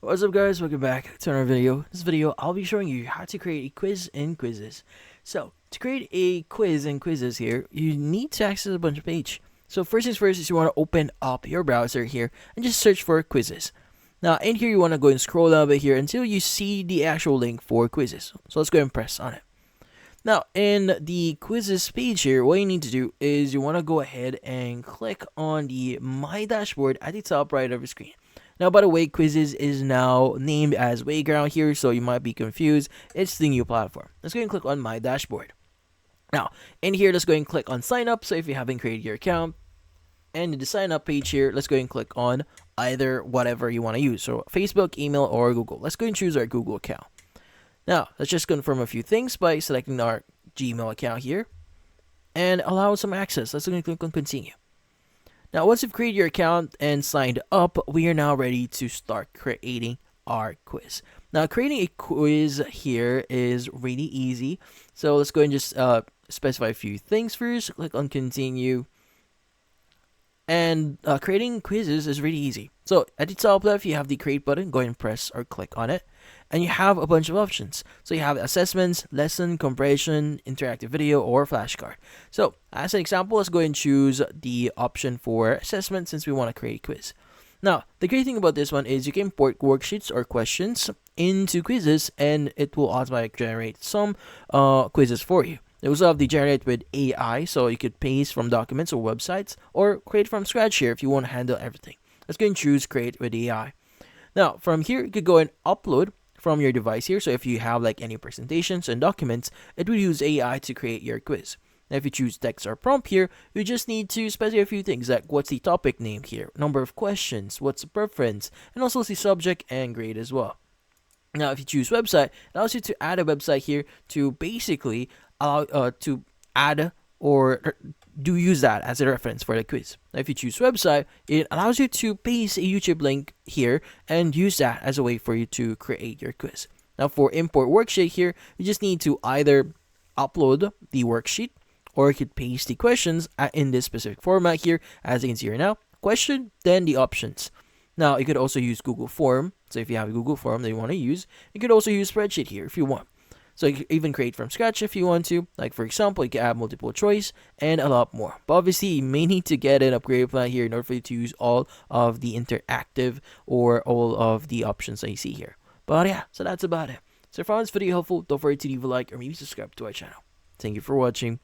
What's up guys, welcome back to another video. This video I'll be showing you how to create a quiz in Quizizz. So to create a quiz in Quizizz here, you need to access a bunch of page. So first things first is you want to open up your browser here and just search for Quizizz. Now in here you want to go and scroll down a bit here until you see the actual link for Quizizz. So let's go and press on it. Now in the Quizizz page here, what you need to do is you want to go ahead and click on the My Dashboard at the top right of your screen. Now, by the way, Quizizz is now named as Wayground here, so you might be confused. It's the new platform. Let's go and click on My Dashboard. Now, in here, let's go and click on Sign Up. So if you haven't created your account, and in the Sign Up page here, let's go and click on either whatever you want to use. So Facebook, email, or Google. Let's go and choose our Google account. Now, let's just confirm a few things by selecting our Gmail account here and allow some access. Let's go and click on Continue. Now, once you've created your account and signed up, we are now ready to start creating our quiz. Now, creating a quiz here is really easy. So let's go and just specify a few things first. Click on Continue. And creating quizzes is really easy. So at the top left, you have the Create button. Go ahead and press or click on it. And you have a bunch of options. So you have assessments, lesson, comparison, interactive video, or flashcard. So as an example, let's go and choose the option for assessment since we want to create a quiz. Now, the great thing about this one is you can import worksheets or questions into Quizizz and it will automatically generate some quizzes for you. They also have the generate with AI, so you could paste from documents or websites, or create from scratch here if you want to handle everything. Let's go and choose create with AI. Now, from here, you could go and upload from your device here. So if you have like any presentations and documents, it will use AI to create your quiz. Now, if you choose text or prompt here, you just need to specify a few things like what's the topic name here, number of questions, what's the preference, and also the subject and grade as well. Now, if you choose website, it allows you to add a website here to basically allow to add or do use that as a reference for the quiz. Now, if you choose website, it allows you to paste a YouTube link here and use that as a way for you to create your quiz. Now, for import worksheet here, you just need to either upload the worksheet or you could paste the questions in this specific format here, as you can see here now. Question, then the options. Now, you could also use Google Form. So if you have a Google Form that you want to use, you could also use spreadsheet here if you want. So you can even create from scratch if you want to. Like for example, you can add multiple choice and a lot more. But obviously, you may need to get an upgrade plan here in order for you to use all of the interactive or all of the options that you see here. But yeah, so that's about it. So if you found this video helpful, don't forget to leave a like or maybe subscribe to our channel. Thank you for watching.